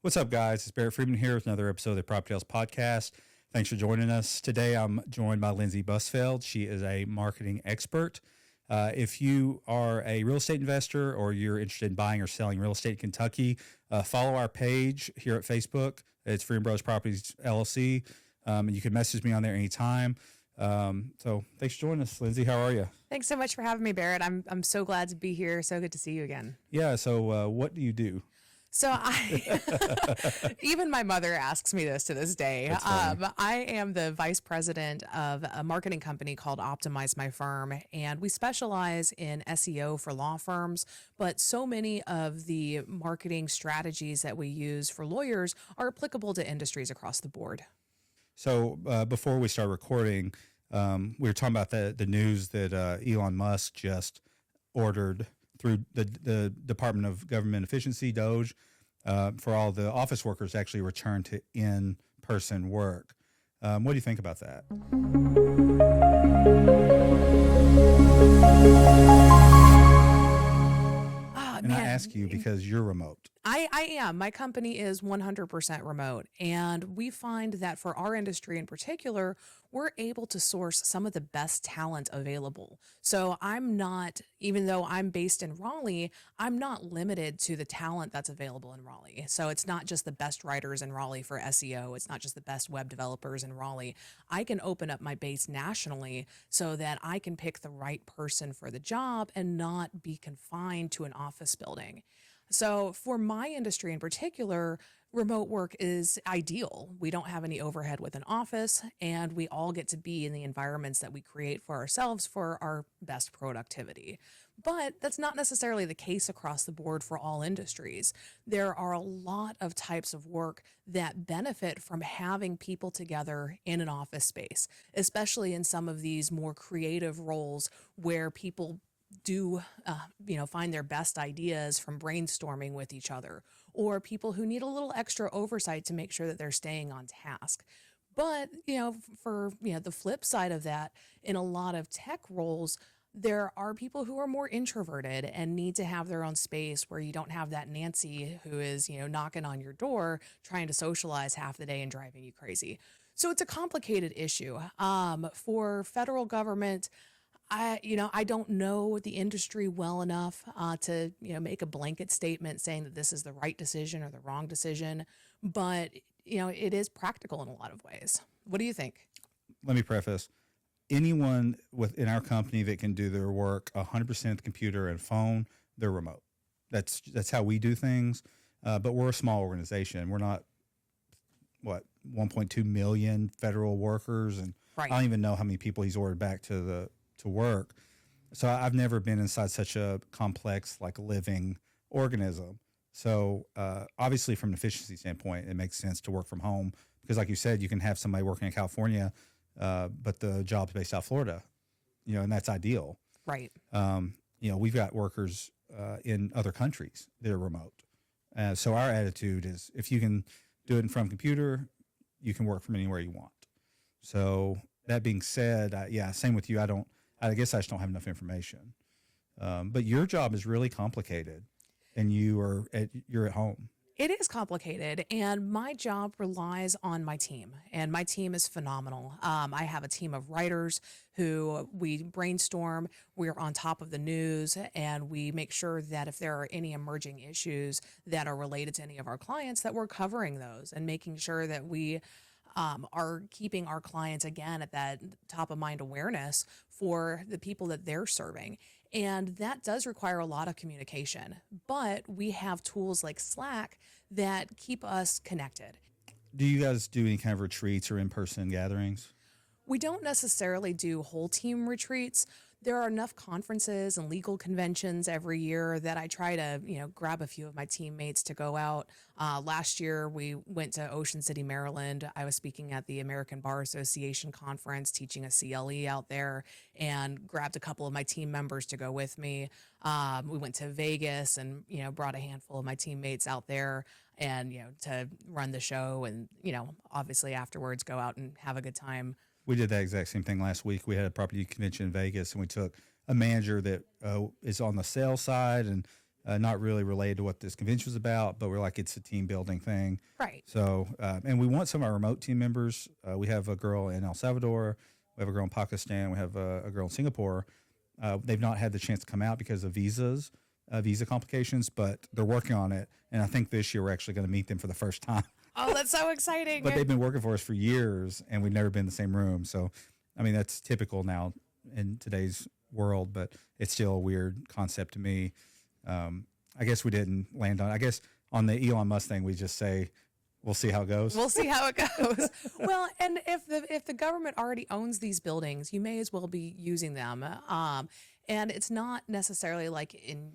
What's up, guys? It's Barrett Freeman here with another episode of the PropertyTales podcast. Thanks for joining us. Today, I'm joined by Lindsey Busfield. She is a marketing expert. If you are a real estate investor or you're interested in buying or selling real estate in Kentucky, follow our page here at Facebook. It's Freeman Bros Properties LLC, and you can message me on there anytime. So thanks for joining us, Lindsey. How are you? Thanks so much for having me, Barrett. I'm so glad to be here. So good to see you again. Yeah. So what do you do? So even my mother asks me this to this day. I am the vice president of a marketing company called Optimize My Firm, and we specialize in SEO for law firms. But so many of the marketing strategies that we use for lawyers are applicable to industries across the board. So before we start recording, we were talking about the news that Elon Musk just ordered through the Department of Government Efficiency, DOGE, for all the office workers to actually return to in-person work. What do you think about that? And I ask you because you're remote. I am. My company is 100% remote. And we find that for our industry in particular, we're able to source some of the best talent available. So I'm not, even though I'm based in Raleigh, I'm not limited to the talent that's available in Raleigh. So it's not just the best writers in Raleigh for SEO. It's not just the best web developers in Raleigh. I can open up my base nationally so that I can pick the right person for the job and not be confined to an office building. So for my industry in particular, remote work is ideal. We don't have any overhead with an office, and we all get to be in the environments that we create for ourselves for our best productivity. But that's not necessarily the case across the board for all industries. There are a lot of types of work that benefit from having people together in an office space, especially in some of these more creative roles where people do find their best ideas from brainstorming with each other, or people who need a little extra oversight to make sure that they're staying on task. But for the flip side of that, in a lot of tech roles, there are people who are more introverted and need to have their own space where you don't have that Nancy who is knocking on your door trying to socialize half the day and driving you crazy. So it's a complicated issue. For federal government, I don't know the industry well enough to make a blanket statement saying that this is the right decision or the wrong decision, but it is practical in a lot of ways. What do you think? Let me preface. Anyone within our company that can do their work 100% the computer and phone, they're remote. That's how we do things. But we're a small organization. We're not 1.2 million federal workers, and right. I don't even know how many people he's ordered back to work. So I've never been inside such a complex, living organism. So obviously from an efficiency standpoint, it makes sense to work from home because like you said, you can have somebody working in California, but the job's based out of Florida, and that's ideal. Right. We've got workers in other countries that are remote. So our attitude is if you can do it in front of a computer, you can work from anywhere you want. So that being said, same with you. I guess I just don't have enough information. But your job is really complicated, and you're at home. It is complicated, and my job relies on my team, and my team is phenomenal. I have a team of writers who we brainstorm. We're on top of the news, and we make sure that if there are any emerging issues that are related to any of our clients, that we're covering those and making sure that we are keeping our clients, again, at that top of mind awareness for the people that they're serving. And that does require a lot of communication, but we have tools like Slack that keep us connected. Do you guys do any kind of retreats or in-person gatherings? We don't necessarily do whole team retreats. There are enough conferences and legal conventions every year that I try to, grab a few of my teammates to go out. Last year, we went to Ocean City, Maryland. I was speaking at the American Bar Association conference, teaching a CLE out there, and grabbed a couple of my team members to go with me. We went to Vegas and, brought a handful of my teammates out there and, to run the show and, obviously afterwards go out and have a good time. We did that exact same thing last week. We had a property convention in Vegas, and we took a manager that is on the sales side and not really related to what this convention was about, but we're like, it's a team building thing. Right. So, and we want some of our remote team members. We have a girl in El Salvador, we have a girl in Pakistan, we have a girl in Singapore. They've not had the chance to come out because of visa complications, but they're working on it. And I think this year we're actually going to meet them for the first time. Oh, that's so exciting. But they've been working for us for years, and we've never been in the same room. So, I mean, that's typical now in today's world, but it's still a weird concept to me. I guess we didn't land on. I guess on the Elon Musk thing, we just say we'll see how it goes. We'll see how it goes. Well, and if the government already owns these buildings, you may as well be using them. And it's not necessarily like in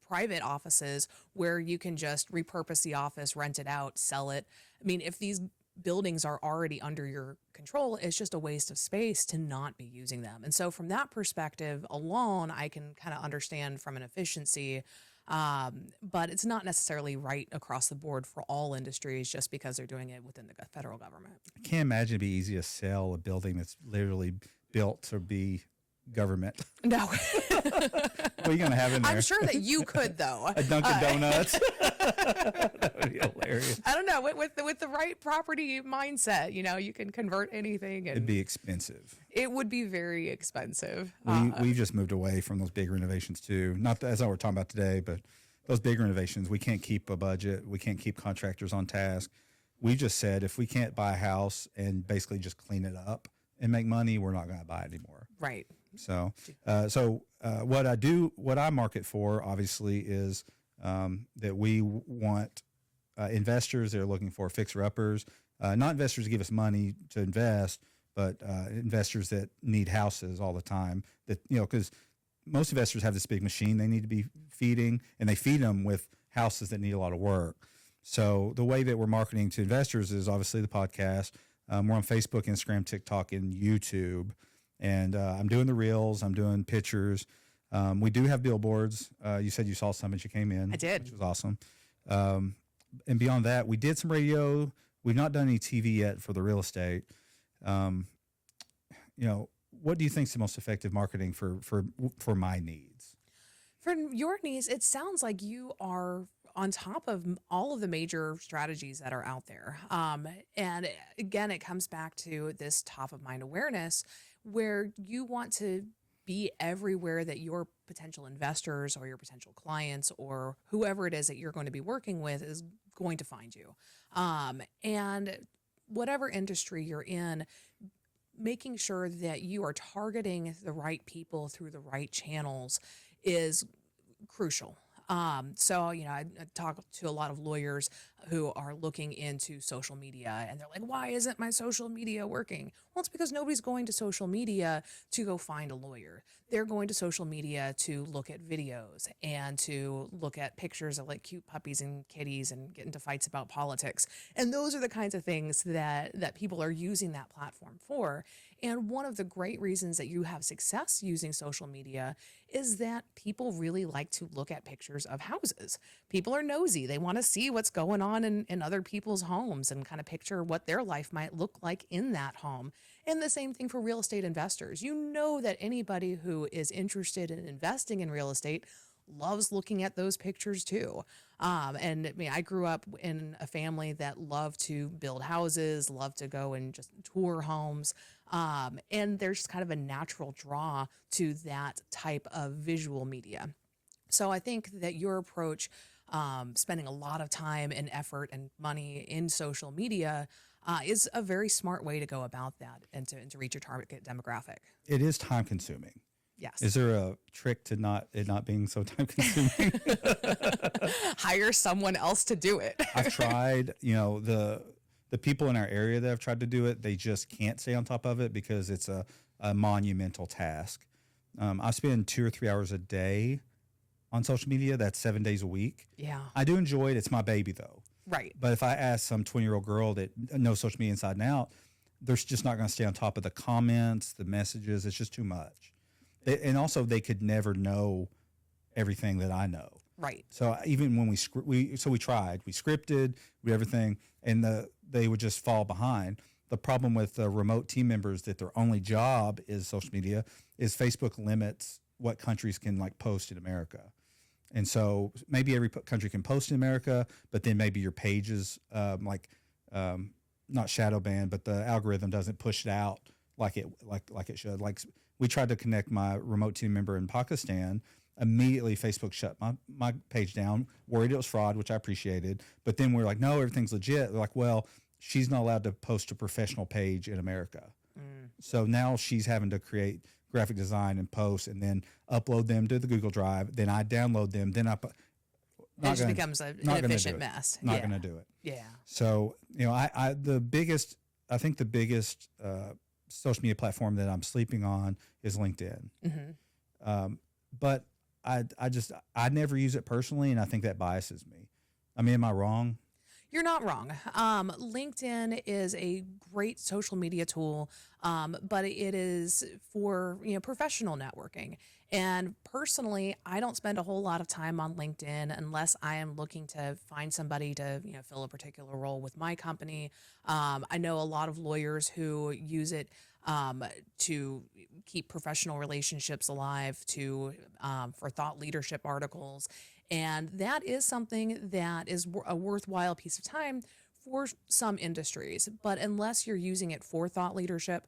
private offices where you can just repurpose the office, rent it out, sell it. I mean, if these buildings are already under your control, it's just a waste of space to not be using them. And so from that perspective alone, I can kind of understand from an efficiency, but it's not necessarily right across the board for all industries just because they're doing it within the federal government. I can't imagine it'd be easy to sell a building that's literally built to be government. No. What are you going to have in there? I'm sure that you could, though. A Dunkin' Donuts. That would be hilarious. I don't know. With the right property mindset, you can convert anything. And it'd be expensive. It would be very expensive. We've just moved away from those big renovations too. That's not what we're talking about today, but those big renovations, we can't keep a budget. We can't keep contractors on task. We just said if we can't buy a house and basically just clean it up and make money, we're not going to buy it anymore. Right. So, what I market for, obviously, is that we want investors that are looking for fixer-uppers, not investors to give us money to invest, but investors that need houses all the time. That because most investors have this big machine they need to be feeding, and they feed them with houses that need a lot of work. So the way that we're marketing to investors is obviously the podcast. We're on Facebook, Instagram, TikTok, and YouTube. And I'm doing the reels. I'm doing pictures. We do have billboards. You said you saw some as you came in. I did. Which was awesome. And beyond that, we did some radio. We've not done any TV yet for the real estate. What do you think is the most effective marketing for my needs? For your needs, it sounds like you are on top of all of the major strategies that are out there. And again, it comes back to this top of mind awareness where you want to be everywhere that your potential investors or your potential clients or whoever it is that you're going to be working with is going to find you. And whatever industry you're in, making sure that you are targeting the right people through the right channels is crucial. So, I talk to a lot of lawyers who are looking into social media and they're like, why isn't my social media working? Well, it's because nobody's going to social media to go find a lawyer. They're going to social media to look at videos and to look at pictures of like cute puppies and kitties and get into fights about politics. And those are the kinds of things that people are using that platform for. And one of the great reasons that you have success using social media is that people really like to look at pictures of houses. People are nosy. They want to see what's going on in other people's homes and kind of picture what their life might look like in that home. And the same thing for real estate investors. You know that anybody who is interested in investing in real estate loves looking at those pictures too. And I mean, I grew up in a family that loved to build houses, loved to go and just tour homes. And there's kind of a natural draw to that type of visual media. So I think that your approach, spending a lot of time and effort and money in social media, is a very smart way to go about that and to reach your target demographic. It is time consuming. Yes. Is there a trick to it not being so time consuming? Hire someone else to do it. I've tried, the people in our area that have tried to do it, they just can't stay on top of it because it's a monumental task. I spend 2 or 3 hours a day on social media. That's 7 days a week. Yeah. I do enjoy it. It's my baby though. Right. But if I ask some 20-year-old girl that knows social media inside and out, they're just not going to stay on top of the comments, the messages. It's just too much. And also they could never know everything that I know. Right. So even when we tried, we scripted, we everything, and they would just fall behind. The problem with remote team members that their only job is social media is Facebook limits what countries can post in America. And so maybe every country can post in America, but then maybe your page is not shadow banned, but the algorithm doesn't push it out like it should. Like we tried to connect my remote team member in Pakistan. Immediately, Facebook shut my page down, worried it was fraud, which I appreciated. But then we're like, no, everything's legit. They're like, well, she's not allowed to post a professional page in America. So now she's having to create graphic design and post and then upload them to the Google Drive. Then I download them. Then It just becomes an efficient mess. Not going to do it. Yeah. So, I think the biggest social media platform that I'm sleeping on is LinkedIn. But I never use it personally, and I think that biases me. I mean, am I wrong? You're not wrong. LinkedIn is a great social media tool, but it is for professional networking. And personally, I don't spend a whole lot of time on LinkedIn unless I am looking to find somebody to fill a particular role with my company. I know a lot of lawyers who use it to keep professional relationships alive, for thought leadership articles. And that is something that is a worthwhile piece of time for some industries. But unless you're using it for thought leadership,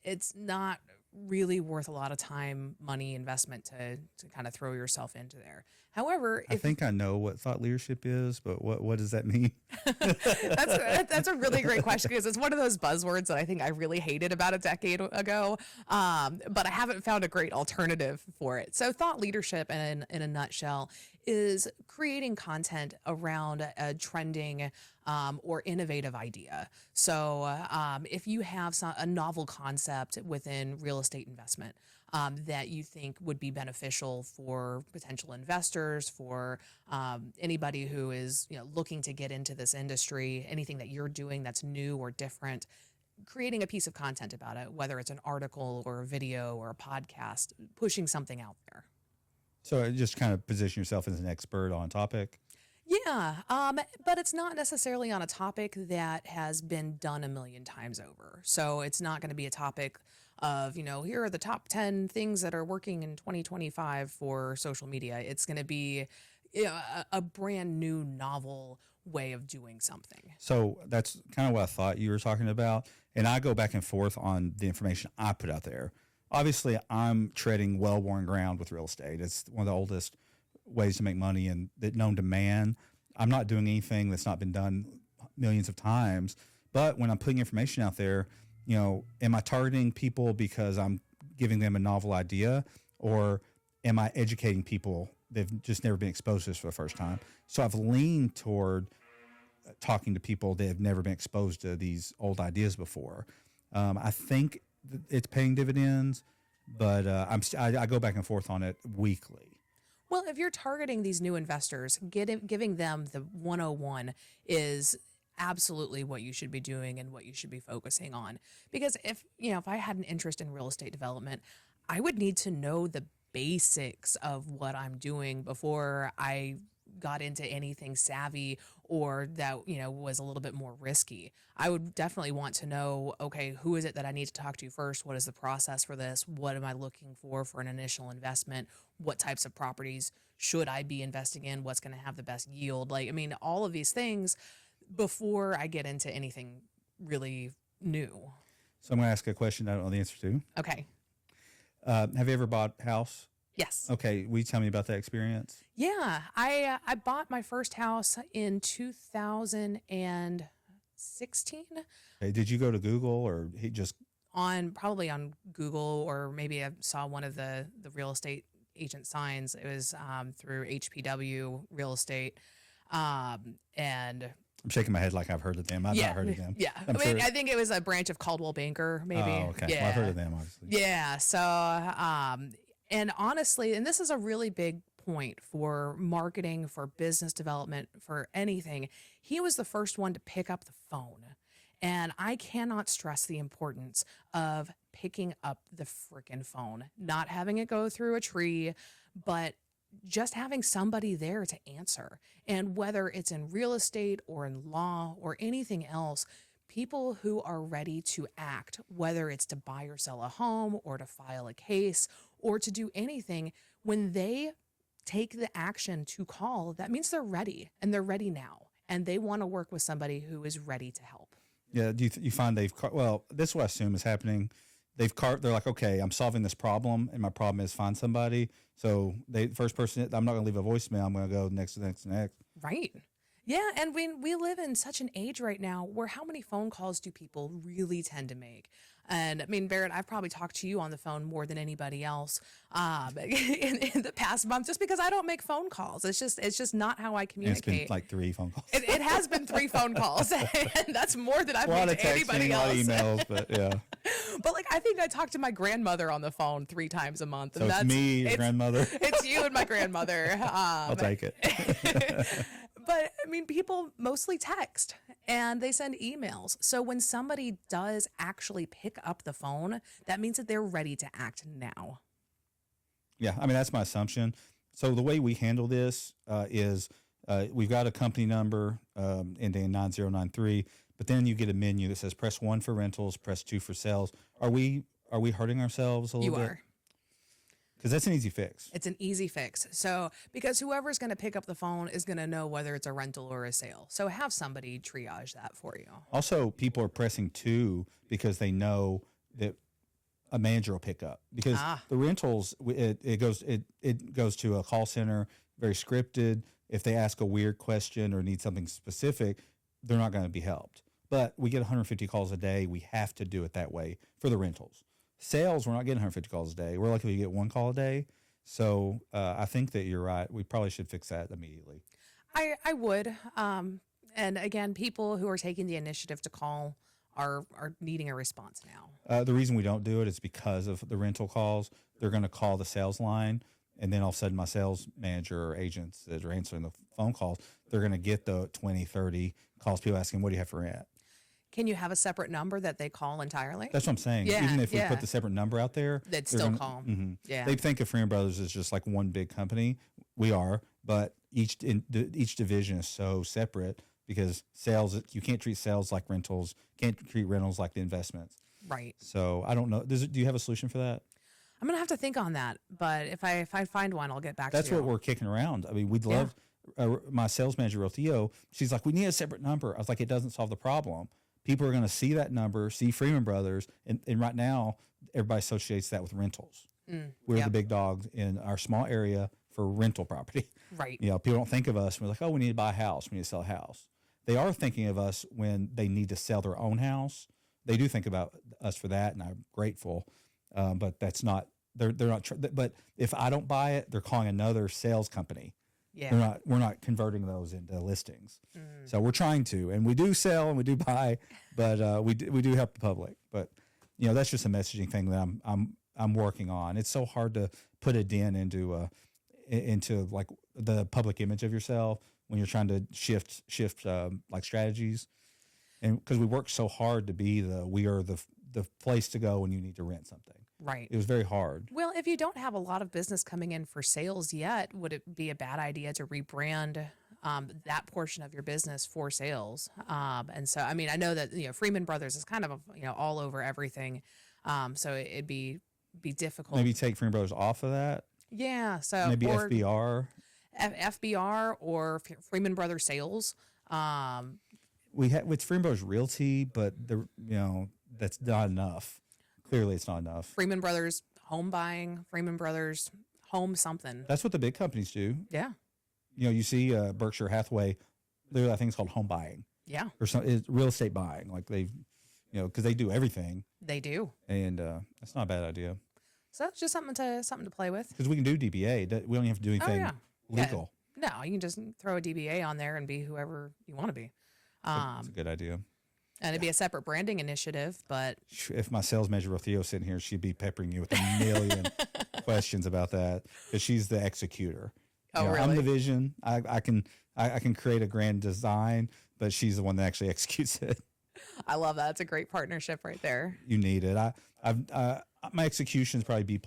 it's not really worth a lot of time, money, investment to kind of throw yourself into there. However, I think I know what thought leadership is, but what does that mean? That's a really great question, because it's one of those buzzwords that I think I really hated about a decade ago, but I haven't found a great alternative for it. So thought leadership, in a nutshell, is creating content around a trending or innovative idea. So if you have a novel concept within real estate investment that you think would be beneficial for potential investors, for anybody who is looking to get into this industry, anything that you're doing that's new or different, creating a piece of content about it, whether it's an article or a video or a podcast, pushing something out there. So just kind of position yourself as an expert on a topic. Yeah, but it's not necessarily on a topic that has been done a million times over. So it's not going to be a topic of, here are the top 10 things that are working in 2025 for social media. It's going to be a brand new novel way of doing something. So that's kind of what I thought you were talking about. And I go back and forth on the information I put out there. Obviously, I'm treading well-worn ground with real estate. It's one of the oldest ways to make money and that known to man. I'm not doing anything that's not been done millions of times. But when I'm putting information out there, am I targeting people because I'm giving them a novel idea, or am I educating people? They've just never been exposed to this for the first time. So I've leaned toward talking to people that have never been exposed to these old ideas before. I think it's paying dividends, but I go back and forth on it weekly. Well, if you're targeting these new investors, giving them the 101 is absolutely what you should be doing and what you should be focusing on. Because if I had an interest in real estate development, I would need to know the basics of what I'm doing before I got into anything savvy or that was a little bit more risky. I would definitely want to know, okay, who is it that I need to talk to first? What is the process for this? What am I looking for an initial investment? What types of properties should I be investing in? What's going to have the best yield? All of these things before I get into anything really new. So I'm going to ask a question I don't know the answer to. Okay. Have you ever bought a house? Yes. Okay. Will you tell me about that experience? Yeah. I bought my first house in 2016. Okay. Did you go to Google or Probably on Google, or maybe I saw one of the real estate agent signs. It was through HPW Real Estate. And I'm shaking my head like I've heard of them. I've not heard of them. Yeah. I think it was a branch of Coldwell Banker, maybe. Oh, okay. Yeah. Well, I've heard of them, obviously. Yeah. So, and honestly, and this is a really big point for marketing, for business development, for anything, he was the first one to pick up the phone. And I cannot stress the importance of picking up the freaking phone, not having it go through a tree, but just having somebody there to answer. And whether it's in real estate or in law or anything else, people who are ready to act, whether it's to buy or sell a home or to file a case or to do anything, when they take the action to call, that means they're ready, and they're ready now, and they want to work with somebody who is ready to help. Yeah. Do you find this is what I assume is happening. They're like, okay, I'm solving this problem, and my problem is find somebody. So first person, I'm not going to leave a voicemail. I'm going to go next. Right. Yeah, and we live in such an age right now where how many phone calls do people really tend to make? And I mean, Barrett, I've probably talked to you on the phone more than anybody else in the past month, just because I don't make phone calls. It's just not how I communicate. And it's been like 3 phone calls. It has been 3 phone calls, and that's more than I've made to anybody else. A lot of emails, but yeah. But like, I think I talk to my grandmother on the phone 3 times a month. So it's me, your grandmother. It's you and my grandmother. I'll take it. But I mean, people mostly text and they send emails. So when somebody does actually pick up the phone, that means that they're ready to act now. Yeah, I mean, that's my assumption. So the way we handle this is we've got a company number ending in 9093, but then you get a menu that says press 1 for rentals, press 2 for sales. Are we hurting ourselves a little bit? You are. Because that's an easy fix. It's an easy fix. So because whoever's going to pick up the phone is going to know whether it's a rental or a sale. So have somebody triage that for you. Also, people are pressing 2 because they know that a manager will pick up. Because the rentals, it goes to a call center, very scripted. If they ask a weird question or need something specific, they're not going to be helped. But we get 150 calls a day. We have to do it that way for the rentals. Sales, we're not getting 150 calls a day. We're lucky we get 1 call a day. So I think that you're right. We probably should fix that immediately. I would. And again, people who are taking the initiative to call are needing a response now. The reason we don't do it is because of the rental calls. They're going to call the sales line, and then all of a sudden my sales manager or agents that are answering the phone calls, they're going to get the 20, 30 calls, people asking, what do you have for rent? Can you have a separate number that they call entirely? That's what I'm saying. Yeah, even if we put the separate number out there, they'd still call. Mm-hmm. Yeah, they think of Freeman Brothers as just like one big company. We are, but each division is so separate because sales, you can't treat sales like rentals, can't treat rentals like the investments. Right. So I don't know. Do you have a solution for that? I'm gonna have to think on that, but if I find one, I'll get back to you. That's what we're kicking around. I mean, we'd love. My sales manager, Theo, she's like, we need a separate number. I was like, it doesn't solve the problem. People are going to see that number, see Freeman Brothers, and right now everybody associates that with rentals. We're the big dogs in our small area for rental property. Right. You know, people don't think of us. We're like, oh, we need to buy a house. We need to sell a house. They are thinking of us when they need to sell their own house. They do think about us for that, and I'm grateful. But that's not. They're not. But if I don't buy it, they're calling another sales company. Yeah. We're not converting those into listings. So we're trying to, and we do sell and we do buy, but we do help the public. But you know, that's just a messaging thing that I'm working on. It's so hard to put a dent into like the public image of yourself when you're trying to shift like strategies, and because we work so hard to be we are the place to go when you need to rent something. Right. It was very hard. Well, if you don't have a lot of business coming in for sales yet, would it be a bad idea to rebrand that portion of your business for sales? And so, I mean, I know that, you know, Freeman Brothers is kind of, you know, all over everything. So it'd be difficult. Maybe take Freeman Brothers off of that. Yeah. So maybe FBR. FBR or Freeman Brothers Sales. We have with Freeman Brothers Realty, but that's not enough. Clearly, it's not enough. Freeman Brothers Home Buying, Freeman Brothers Home something. That's what the big companies do. Yeah. You know, you see Berkshire Hathaway, I think it's called home buying. Yeah. Or it's real estate buying. Like because they do everything. They do. And that's not a bad idea. So it's just something to play with. Because we can do DBA. We don't have to do anything legal. Yeah. No, you can just throw a DBA on there and be whoever you want to be. That's a good idea. And it'd be a separate branding initiative, but if my sales manager Theo sitting here, she'd be peppering you with a million questions about that because she's the executor. Really? I'm the vision. I can create a grand design, but she's the one that actually executes it. I love that. It's a great partnership right there. You need it. My execution is probably B+.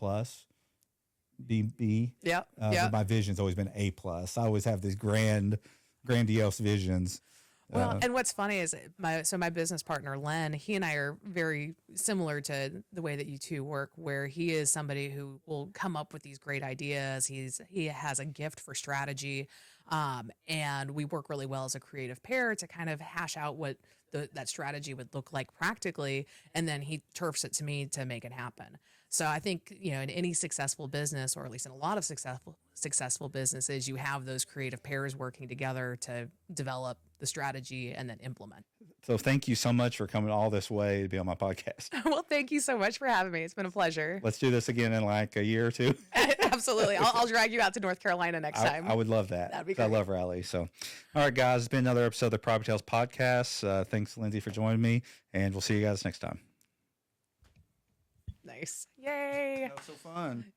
B. Yeah. But my vision's always been A+. I always have these grandiose visions. Well, and what's funny is my business partner, Len, he and I are very similar to the way that you two work, where he is somebody who will come up with these great ideas. He has a gift for strategy. And we work really well as a creative pair to kind of hash out what that strategy would look like practically. And then he turfs it to me to make it happen. So I think, in any successful business, or at least in a lot of successful businesses, you have those creative pairs working together to develop the strategy and then implement. So thank you so much for coming all this way to be on my podcast. Well, thank you so much for having me. It's been a pleasure. Let's do this again in like a year or two. Absolutely. I'll drag you out to North Carolina next time. I would love that. That'd be great. I love rally. So, all right, guys, it's been another episode of the PropertyTales podcast. Thanks, Lindsey, for joining me, and we'll see you guys next time. Nice. Yay. That was so fun.